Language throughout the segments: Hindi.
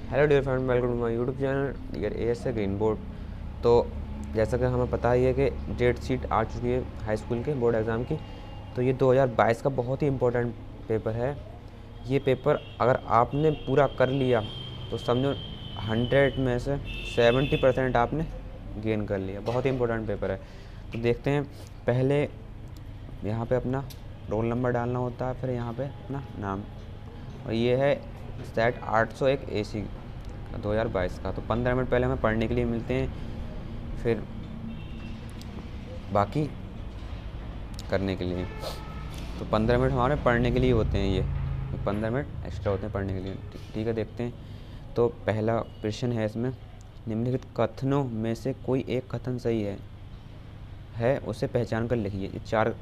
Hello dear friend, welcome to my YouTube channel dear ASA green board. तो जैसा कि हमें पता ही है कि डेट शीट आ चुकी है हाई स्कूल के बोर्ड एग्ज़ाम की। तो ये 2022 का बहुत ही इम्पोर्टेंट पेपर है। ये पेपर अगर आपने पूरा कर लिया तो समझो 100 में से 70% आपने गेन कर लिया। बहुत ही इम्पोर्टेंट पेपर है। तो देखते हैं, पहले यहाँ पे अपना रोल नंबर डालना होता है, फिर यहाँ पे अपना नाम, और ये है सेट 801 AC 2022 का। तो 15 मिनट पहले हमें पढ़ने के लिए मिलते हैं, फिर बाकी करने के लिए। तो 15 मिनट हमारे पढ़ने के लिए होते हैं, ये 15 मिनट एक्स्ट्रा होते हैं पढ़ने के लिए। ठीक है, देखते हैं। तो पहला क्वेश्चन है इसमें, निम्नलिखित कथनों में से कोई एक कथन सही है उसे पहचान कर लिखिए। ये 4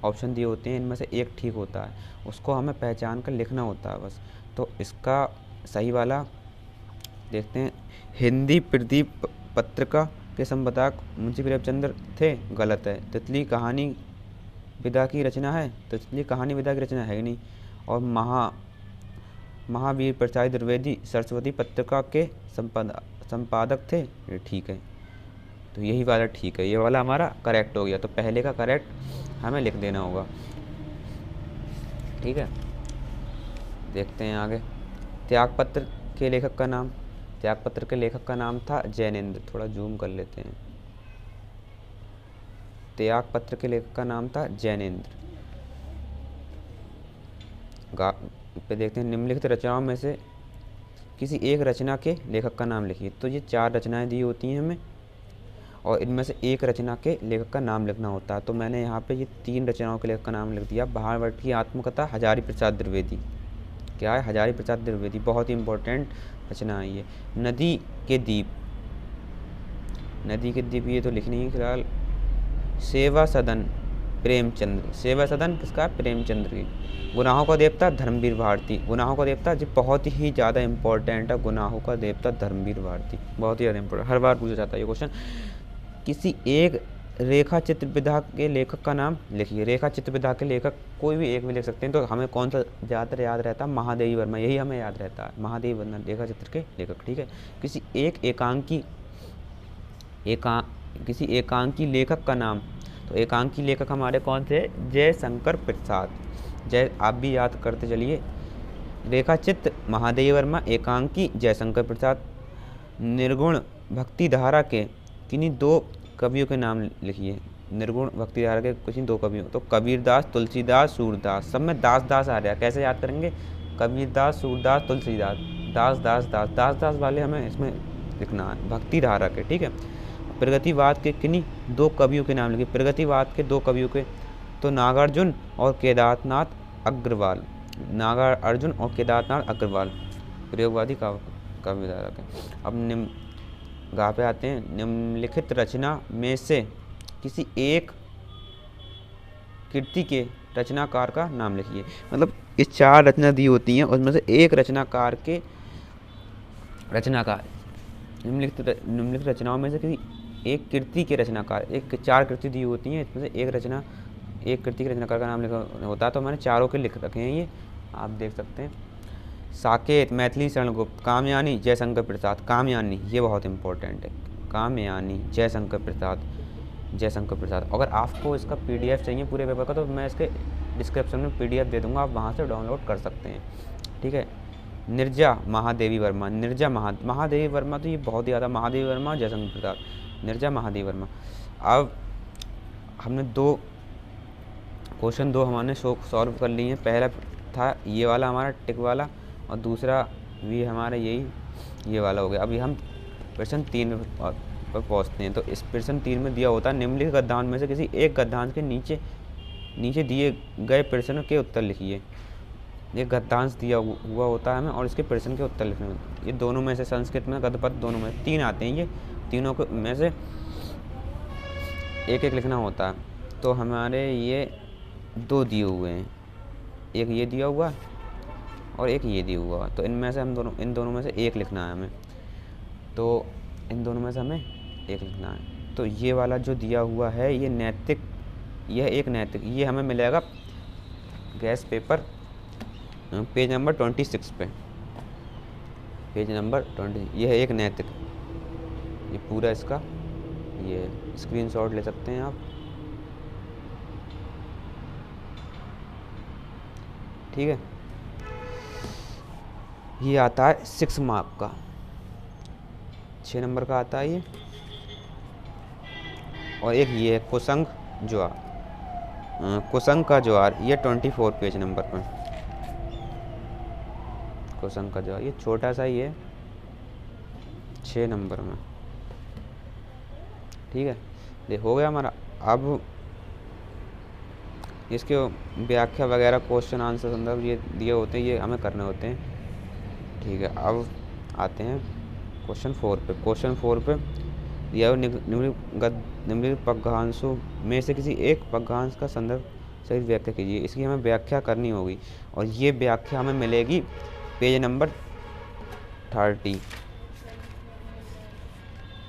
ऑप्शन दिए होते हैं, इनमें से एक ठीक होता है, उसको हमें पहचान कर लिखना होता है बस। तो इसका सही वाला देखते हैं। हिंदी प्रदीप पत्रिका के संपादक मुंशी प्रेमचंद्र थे, गलत है। तितली कहानी विदा की रचना है, तितली कहानी विदा की रचना है ही नहीं। और महावीर प्रसाद द्विवेदी सरस्वती पत्रिका के संपादक थे, ये ठीक है। तो यही वाला ठीक है, ये वाला हमारा करेक्ट हो गया। तो पहले का करेक्ट हमें लिख देना होगा। ठीक है, देखते हैं आगे। त्यागपत्र के लेखक का नाम, त्यागपत्र के लेखक का नाम था जैनेन्द्र। थोड़ा जूम कर लेते हैं। त्यागपत्र के लेखक का नाम था जैनेन्द्र। पे देखते हैं, निम्नलिखित रचनाओं में से किसी एक रचना के लेखक का नाम लिखिए। तो ये 4 रचनाएं दी होती हैं हमें, और इनमें से एक रचना के लेखक का नाम लिखना होता है। तो मैंने यहाँ पे ये 3 रचनाओं के लेखक का नाम लिख दिया। भारतवर्ष की आत्मकथा हजारी प्रसाद द्विवेदी। क्या है? हजारी प्रसाद द्विवेदी। बहुत ही इम्पोर्टेंट रचना है ये। नदी के द्वीप, नदी के द्वीप ये तो लिखनी है फिलहाल। सेवा सदन प्रेमचंद्र, सेवा सदन किसका? प्रेमचंद्र की। गुनाहों का देवता धर्मवीर भारती, गुनाहों का देवता जी बहुत ही ज़्यादा इंपॉर्टेंट है। गुनाहों का देवता धर्मवीर भारती, बहुत ही ज़्यादा इंपॉर्टेंट, हर बार पूछा जाता है ये क्वेश्चन। किसी एक रेखा चित्र विधा के लेखक का नाम लिखिए। रेखा चित्र विधा के लेखक कोई भी एक भी लिख सकते हैं। तो हमें कौन सा ज़्यादातर याद रहता है? महादेवी वर्मा, यही हमें याद रहता है, महादेवी वर्मा रेखा चित्र के लेखक। ठीक है। किसी किसी एकांकी लेखक का नाम, तो एकांकी लेखक हमारे कौन थे? जयशंकर प्रसाद। जय आप भी याद करते चलिए। रेखा चित्र महादेवी वर्मा, एकांकी जयशंकर प्रसाद। निर्गुण भक्ति धारा के किन्हीं 2 कवियों के नाम लिखिए। निर्गुण भक्ति धारा के किन्हीं 2 कवियों, तो कबीरदास, तुलसीदास, सूरदास। सब में दास दास आ रहा है, कैसे याद करेंगे? कबीरदास, सूरदास, तुलसीदास, दास दास दास दास दास वाले हमें इसमें लिखना है, भक्ति धारा के। ठीक है। प्रगतिवाद के किन्हीं 2 कवियों के नाम लिखिए। प्रगतिवाद के 2 कवियों के, तो नागार्जुन और केदारनाथ अग्रवाल। नागार्जुन और केदारनाथ अग्रवाल प्रयोगवादी काव्य धारा के। अब गा पे आते हैं। निम्नलिखित रचना में से किसी एक कृति के रचनाकार का नाम लिखिए। मतलब इस 4 रचना दी होती हैं, उसमें से एक रचनाकार के रचनाकार, निम्नलिखित रचनाओं में से किसी एक कृति के रचनाकार, एक 4 कृति दी होती हैं, इसमें से एक कृति के रचनाकार का नाम लिखा होता है। तो मैंने चारों के लिख रखे हैं, ये आप देख सकते हैं। साकेत मैथिली शरण गुप्त, कामयानी जयशंकर प्रसाद। कामयानी ये बहुत इंपॉर्टेंट है, कामयानी जयशंकर प्रसाद, जयशंकर प्रसाद। अगर आपको इसका PDF चाहिए पूरे पेपर का, तो मैं इसके डिस्क्रिप्शन में PDF दे दूंगा, आप वहाँ से डाउनलोड कर सकते हैं। ठीक है। निर्जा महादेवी वर्मा, निर्जा महादेवी वर्मा, तो ये बहुत ही ज़्यादा, महादेवी वर्मा जयशंकर प्रसाद, निर्जा महादेवी वर्मा। अब हमने 2 क्वेश्चन हमने सॉल्व कर लिए हैं। पहला था ये वाला हमारा टिक वाला, और दूसरा भी हमारा यही ये वाला हो गया। अभी हम प्रश्न 3 पर पहुँचते हैं। तो इस प्रश्न 3 में दिया होता है, निम्नलिखित गद्यांश में से किसी एक गद्यांश के नीचे दिए गए प्रश्न के उत्तर लिखिए। ये गद्यांश दिया हुआ होता है हमें, और इसके प्रश्न के उत्तर लिखने में, ये दोनों में से, संस्कृत में गद्यपद्य दोनों में 3 आते हैं, ये तीनों के में से एक एक लिखना होता है। तो हमारे ये 2 दिए हुए हैं, एक ये दिया हुआ और एक ये दिया हुआ। तो इनमें से इन दोनों में से एक लिखना है हमें। तो इन दोनों में से हमें एक लिखना है। तो ये वाला जो दिया हुआ है, ये नैतिक, यह एक नैतिक, ये हमें मिलेगा गैस पेपर पेज नंबर 26 पे। Page number 20। ये है एक नैतिक, ये पूरा इसका ये स्क्रीनशॉट ले सकते हैं आप। ठीक है, ये आता है 6 मार्क का, 6 नंबर का आता है ये। और एक ये है कुसंग ज्वार, कुसंग का ज्वार, ये 24 पेज नंबर पर। कुसंग का ज्वार ये छोटा सा ही है, 6 नंबर में। ठीक है, ये हो गया हमारा। अब इसके व्याख्या वगैरह, क्वेश्चन आंसर, संदर्भ ये दिए होते हैं, ये हमें करने होते हैं। ठीक है, अब आते हैं क्वेश्चन 4 पे। क्वेश्चन 4 पे यह निम्नलिखित पद्यांशों में से किसी एक पद्यांश का संदर्भ सहित व्याख्या कीजिए। इसकी हमें व्याख्या करनी होगी और ये व्याख्या हमें मिलेगी पेज नंबर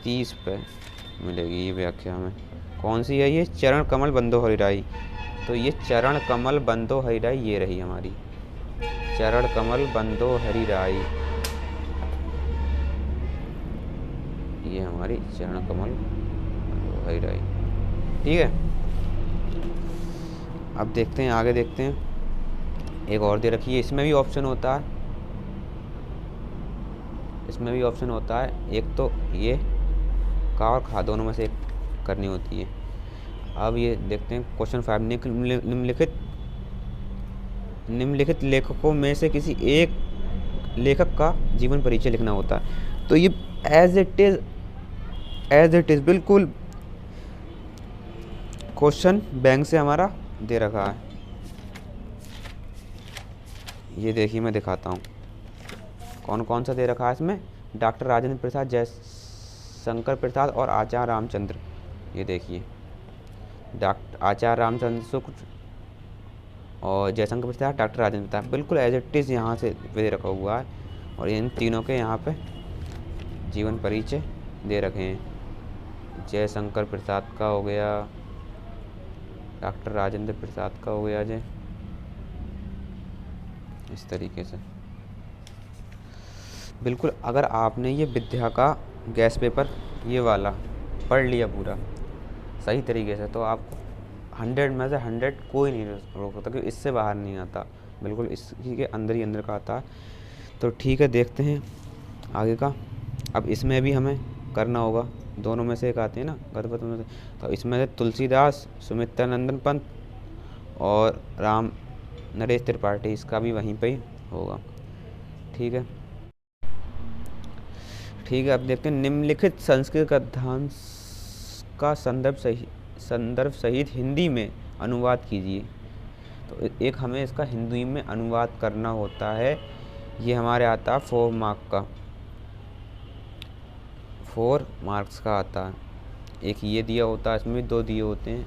30 पे मिलेगी ये व्याख्या हमें। कौन सी है ये? चरण कमल बंदो हरिराई। तो ये चरण कमल बंदो हरिराई ये रही हमारी, चरण कमल बंदो हरिराई, ये हमारी चरण कमल बंदो हरिराई। ठीक है, अब देखते हैं, आगे देखते हैं। एक और दे रखी है, इसमें भी ऑप्शन होता है, इसमें भी ऑप्शन होता है। एक तो ये का और खा, दोनों में से एक करनी होती है। अब ये देखते हैं क्वेश्चन 5। निम्नलिखित लेखकों में से किसी एक लेखक का जीवन परिचय लिखना होता है। तो ये एज इट इज़ बिल्कुल क्वेश्चन बैंक से हमारा दे रखा है। ये देखिए, मैं दिखाता हूँ कौन कौन सा दे रखा है इसमें। डॉक्टर राजेंद्र प्रसाद, जयशंकर प्रसाद और आचार्य रामचंद्र। ये देखिए, आचार्य रामचंद्र शुक्ल और जयशंकर प्रसाद, डॉक्टर राजेंद्र प्रसाद, बिल्कुल एज इट इज़ यहाँ से दे रखा हुआ है। और इन तीनों के यहाँ पे जीवन परिचय दे रखे हैं। जयशंकर प्रसाद का हो गया, डॉक्टर राजेंद्र प्रसाद का हो गया जी, इस तरीके से। बिल्कुल, अगर आपने ये विद्या का गैस पेपर ये वाला पढ़ लिया पूरा सही तरीके से, तो आपको 100 में से 100 कोई नहीं रोक सकता, क्योंकि इससे बाहर नहीं आता, बिल्कुल इसी के अंदर ही अंदर का आता है। तो ठीक है, देखते हैं आगे का। अब इसमें भी हमें करना होगा, दोनों में से एक आते हैं ना गणपत में से। तो इसमें से तुलसीदास, सुमित्रानंदन पंत और राम नरेश त्रिपाठी, इसका भी वहीं पे ही होगा। ठीक है, ठीक है। अब देखते हैं, निम्नलिखित संस्कृत गद्यांश का संदर्भ सहित हिंदी में अनुवाद कीजिए। तो एक हमें इसका हिंदी में अनुवाद करना होता है। ये हमारे आता है 4 मार्क्स का आता है। एक ये दिया होता है, इसमें भी 2 दिए होते हैं,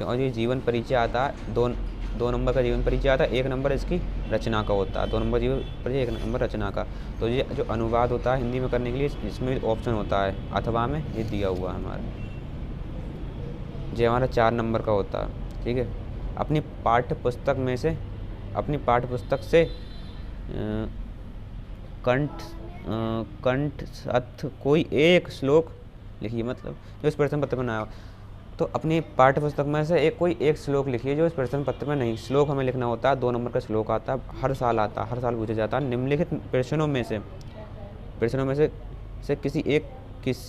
और ये जीवन परिचय आता है, 2 नंबर का जीवन परिचय आता है, 1 नंबर इसकी रचना का होता है। 2 नंबर जीवन परिचय, 1 नंबर रचना का। तो ये जो अनुवाद होता है हिंदी में करने के लिए, इसमें ऑप्शन होता है, अथवा में ये दिया हुआ है हमारे, ये हमारा 4 नंबर का होता है। ठीक है, अपनी पाठ्य पुस्तक से कंठस्थ कोई एक श्लोक लिखिए, मतलब जो इस प्रश्न पत्र में ना हो। तो अपनी पाठ्य पुस्तक में से कोई एक श्लोक लिखिए जो इस प्रश्न पत्र में नहीं। श्लोक हमें लिखना होता है, 2 नंबर का श्लोक आता है, हर साल आता है, हर साल पूछा जाता है। निम्नलिखित प्रश्नों में से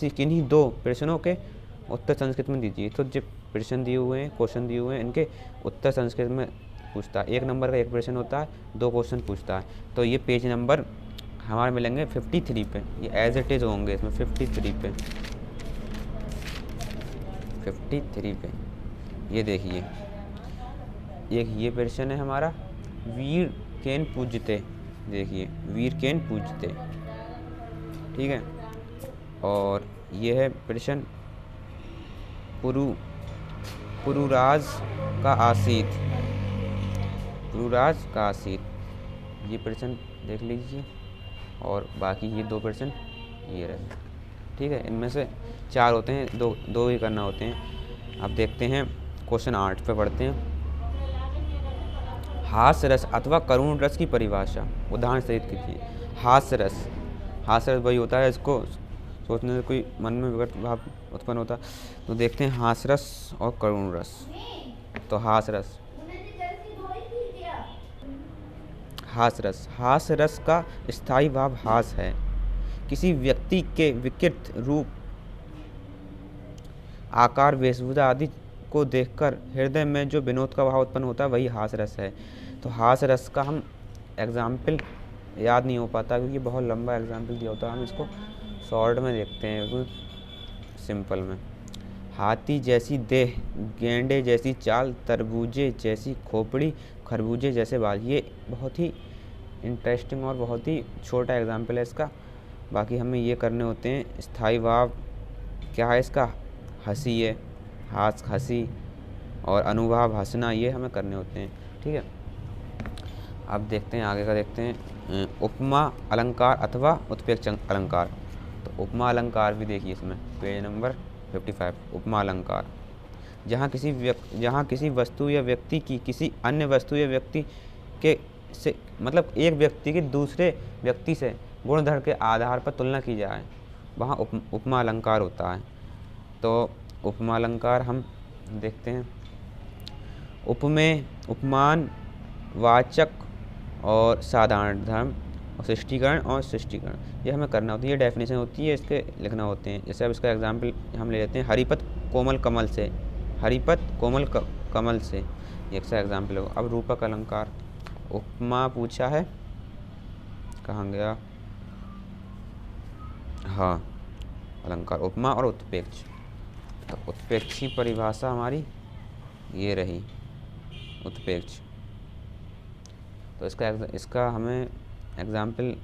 किन्हीं 2 प्रश्नों के उत्तर संस्कृत में दीजिए। तो जो प्रश्न दिए हुए हैं, क्वेश्चन दिए हुए हैं, इनके उत्तर संस्कृत में पूछता है। 1 नंबर का एक प्रश्न होता है, 2 क्वेश्चन पूछता है। तो ये पेज नंबर हमारे मिलेंगे 53 पे, ये एज इट इज़ होंगे इसमें 53 पे। ये देखिए, एक ये प्रश्न है हमारा, वीर केन पूजते। देखिए, वीर केन पूजते। ठीक है, और ये है प्रश्न, पुरुराज का आसीत। ये प्रश्न देख लीजिए, और बाकी ये 2 प्रश्न ये रहे। ठीक है, इनमें से 4 होते हैं, 2 ही करना होते हैं। अब देखते हैं क्वेश्चन 8 पे पढ़ते हैं। हास्य रस अथवा करुण रस की परिभाषा उदाहरण सहित कीजिए। हास्य रस, हास्य रस वही होता है, इसको सोचने से कोई मन में विकट भाव उत्पन्न होता है। तो देखते हैं हास्य रस और करुण रस। तो हास्य रस, हास्य रस, हास्य रस का स्थायी भाव हास है। किसी व्यक्ति के विकृत रूप, आकार, वेशभूषा आदि को देखकर हृदय में जो विनोद का भाव उत्पन्न होता है वही हास्य रस है। तो हास्य रस का हम एग्जाम्पल याद नहीं हो पाता क्योंकि बहुत लंबा एग्जाम्पल दिया होता है, हम इसको शॉर्ट में देखते हैं, बिल्कुल सिंपल में। हाथी जैसी देह, गेंडे जैसी चाल, तरबूजे जैसी खोपड़ी, खरबूजे जैसे बाल। ये बहुत ही इंटरेस्टिंग और बहुत ही छोटा एग्जाम्पल है इसका। बाकी हमें ये करने होते हैं। स्थायी भाव क्या है इसका? हंसी है, हंसी, और अनुभाव हंसना, ये हमें करने होते हैं। ठीक है, अब देखते हैं आगे का, देखते हैं उपमा अलंकार अथवा उत्प्रेक्ष अलंकार। तो उपमा अलंकार भी देखिए इसमें, पेज नंबर 55। उपमा अलंकार जहाँ किसी वस्तु या व्यक्ति की किसी अन्य वस्तु या व्यक्ति के से, मतलब एक व्यक्ति की दूसरे व्यक्ति से गुणधर्म के आधार पर तुलना की जाए, वहाँ उपमा अलंकार होता है। तो उपमा अलंकार हम देखते हैं। उपमेय, उपमान, वाचक और साधारण धर्म, और सृष्टिकरण और सृष्टिकरण, ये हमें करना होती है। ये डेफिनेशन होती है, इसके लिखना होते हैं। जैसे अब इसका एग्जाम्पल हम ले लेते हैं, हरिपत कोमल कमल से, हरिपत कोमल कमल से, ये एक सा एग्जाम्पल होगा। अब रूपक अलंकार, उपमा पूछा है, कहाँ गया, हाँ, अलंकार, उपमा और उत्प्रेक्ष। तो उत्प्रेक्ष की परिभाषा हमारी ये रही, उत्प्रेक्ष। तो इसका हमें एग्जाम्पल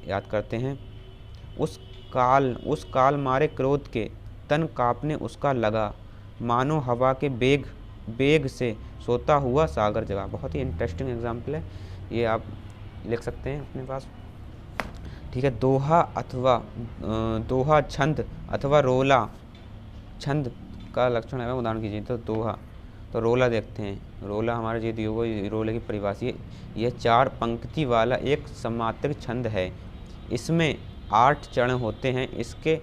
याद करते हैं। उस काल मारे क्रोध के तन कांपने उसका लगा, मानो हवा के बेग से सोता हुआ सागर जगा। बहुत ही इंटरेस्टिंग एग्जाम्पल है, ये आप लिख सकते हैं अपने पास। ठीक है, दोहा छंद अथवा रोला, छंद का लक्षण है, उदाहरण कीजिए। तो दोहा, तो रोला देखते हैं। रोला हमारे जो दिए हुए रोले की परिभाषा, यह 4 पंक्ति वाला एक समात्रिक छंद है। इसमें 8 चरण होते हैं। इसके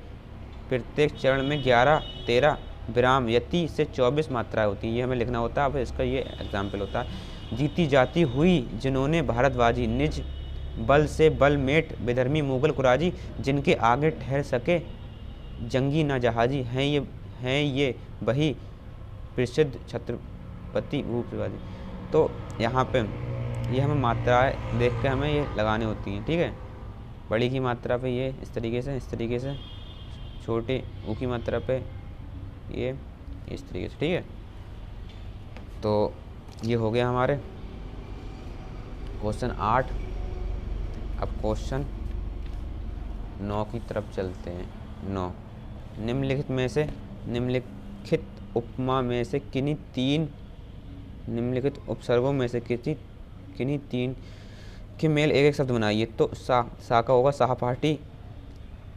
प्रत्येक चरण में 11-13 विराम यति से 24 मात्राएं होती हैं। ये हमें लिखना होता है। अब इसका ये एग्जाम्पल होता है। जीती जाती हुई जिन्होंने भारतबाजी, निज बल से बल मेट विधर्मी मुगल कुराजी, जिनके आगे ठहर सके जंगी ना जहाजी, हैं ये वही प्रसिद्ध छत्रपति भूप शिवाजी। तो यहाँ पे ये हमें मात्राएं देख के हमें ये लगाने होती हैं। ठीक है, बड़ी की मात्रा पे ये इस तरीके से, छोटे ऊ की मात्रा पे ये इस तरीके से। ठीक है, तो ये हो गया हमारे क्वेश्चन 8। अब क्वेश्चन 9 की तरफ चलते हैं। 9, निम्नलिखित उपमा में से किन्हीं 3 निम्नलिखित उपसर्गों में से किन्हीं 3 के मेल एक शब्द बनाइए। तो सा का होगा सहपाठी,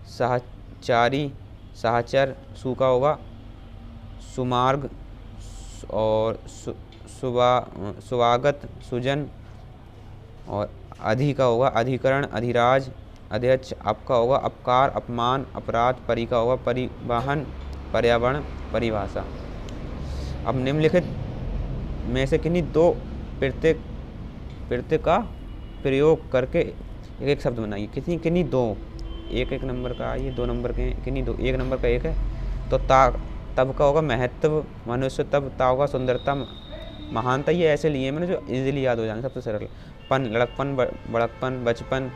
सहचारी, सहचर। सु का होगा सुमार्ग और सुवागत, सुजन। और अधि का होगा अधिकरण, अधिराज, अध्यक्ष। अप का होगा अपकार, अपमान, अपराध। परि का होगा परिवहन, पर्यावरण, परिभाषा। अब निम्नलिखित में से किन्हीं 2 प्रत्यय का प्रयोग करके एक शब्द बनाइए। किन्हीं 2, एक नंबर का, ये 2 नंबर के, किन्हीं 2, 1 नंबर का 1 है। तो तब का होगा महत्व, मनुष्य तब, ता होगा सुंदरता, महानता। ये ऐसे लिए मैंने जो इजीली याद हो जाएंगे, सबसे सरल। पन, लड़कपन, बड़कपन, बचपन।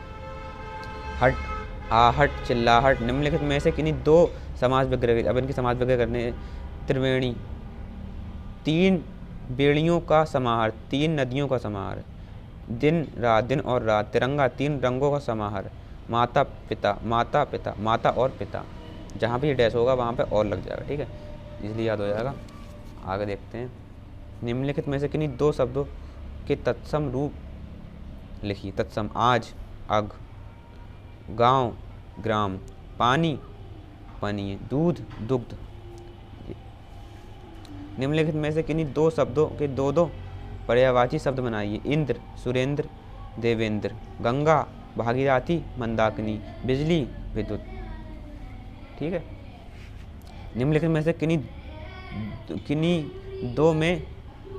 हट, आहट, चिल्लाहट। निम्नलिखित में से किन्हीं 2 समाज विग्रह, अब इनकी समाज विग्रह करने। त्रिवेणी, 3 बेड़ियों का समाहार, 3 नदियों का समाहार। दिन और रात। तिरंगा, 3 रंगों का समाहार। माता पिता, माता और पिता। जहाँ भी डैश होगा वहाँ पे और लग जाएगा। ठीक है, इसलिए याद हो जाएगा। आगे देखते हैं। निम्नलिखित में से किन्हीं 2 शब्दों के तत्सम रूप लिखिए। तत्सम, आज, अग, गांव, ग्राम, पानी, पानीय, दूध, दुग्ध। निम्नलिखित में से किन्हीं 2 शब्दों के 2 पर्यायवाची शब्द बनाइए। इंद्र, सुरेंद्र, देवेंद्र। गंगा, भागीरथी, मंदाकिनी। बिजली, विद्युत। ठीक है। निम्नलिखित में से किन्हीं दो में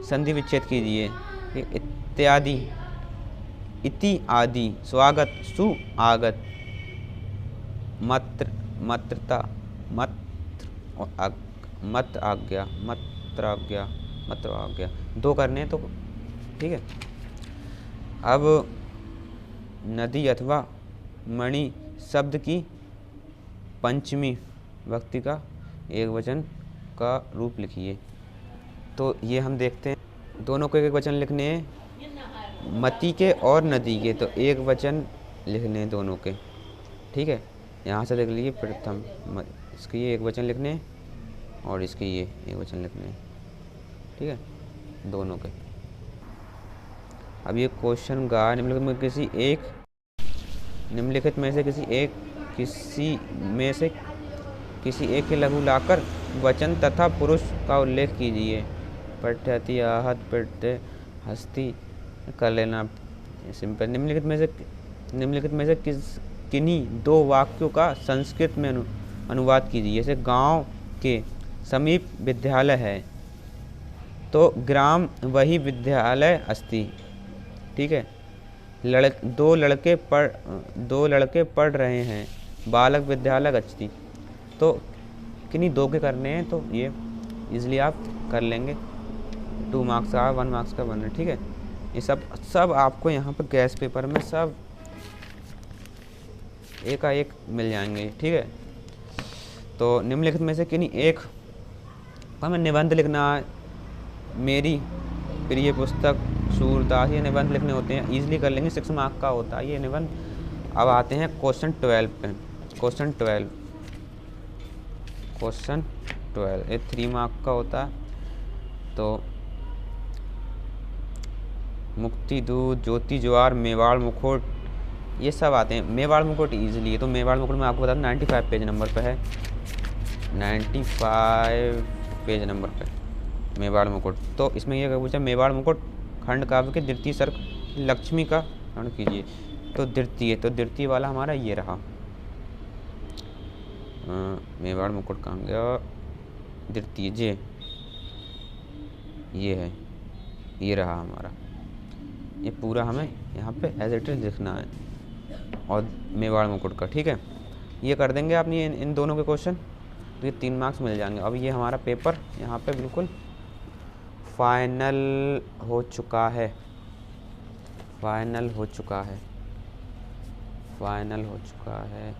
संधि विच्छेद कीजिए। इत्यादि, इति, आदि। स्वागत, सु, आगत। मत्र, मत्रता, मत आज्ञा, मत्राज्ञा, मत्र आज्ञा। दो करने तो ठीक है। अब नदी अथवा मणि शब्द की पंचमी व्यक्ति का एक वचन का रूप लिखिए। तो ये हम देखते हैं, दोनों को एक वचन लिखने हैं, मति के और नदी के। तो एक वचन लिखने हैं दोनों के। ठीक है, यहाँ से लिख लीजिए। प्रथम इसके ये एक वचन लिखने हैं और इसके ये एक वचन लिखने हैं। ठीक है, दोनों के। अब ये क्वेश्चन का निम्नलिखित में किसी एक के लघु लाकर वचन तथा पुरुष का उल्लेख कीजिए। पठ्यति, आहत, पठ्य, हस्ती कर लेना सिंपल। निम्नलिखित में से किन्हीं दो वाक्यों का संस्कृत में अनुवाद कीजिए। जैसे गांव के समीप विद्यालय है, तो ग्राम वही विद्यालय अस्ति। ठीक है। दो लड़के पढ़ रहे हैं, बालक विद्यालय गच्छति। तो किन्हीं दो के करने हैं, तो ये इजली आप कर लेंगे। 2 मार्क्स का, 1 मार्क्स का बन रहा है। ठीक है, ये सब आपको यहाँ पर गैस पेपर में सब एक मिल जाएंगे। ठीक है। तो निम्नलिखित में से किन्हीं एक हमें निबंध लिखना है। मेरी प्रिय पुस्तक, सूरदास, ये निबंध लिखने होते हैं, इजीली कर लेंगे। 6 मार्क का होता है ये निबंध। अब आते हैं क्वेश्चन 12 पे। क्वेश्चन 12 ये 3 मार्क का होता है। तो मुक्ति दूत, ज्योति ज्वार, मेवाड़ मुकुट, ये सब आते हैं। मेवाड़ मुकुट ईजिली है। तो मेवाड़ मुकुट में आपको बता दूं 95 पेज नंबर पे है। 95 पेज नंबर पे मेवाड़ मुकुट। तो इसमें यह पूछा, मेवाड़ मुकुट खंड काव्य के द्वितीय सर्ग लक्ष्मी का वर्णन कीजिए। तो द्वितीय वाला हमारा ये रहा। मेवाड़ मुकुट कहाँ गया? द्वितीय ये है, ये रहा हमारा। ये पूरा हमें यहाँ पे एज इट इज लिखना है और मेवाड़ मुकुट का। ठीक है, ये कर देंगे आपने इन दोनों के क्वेश्चन, तो ये 3 मार्क्स मिल जाएंगे। अब ये हमारा पेपर यहाँ पे बिल्कुल फाइनल हो चुका है। फाइनल हो चुका है।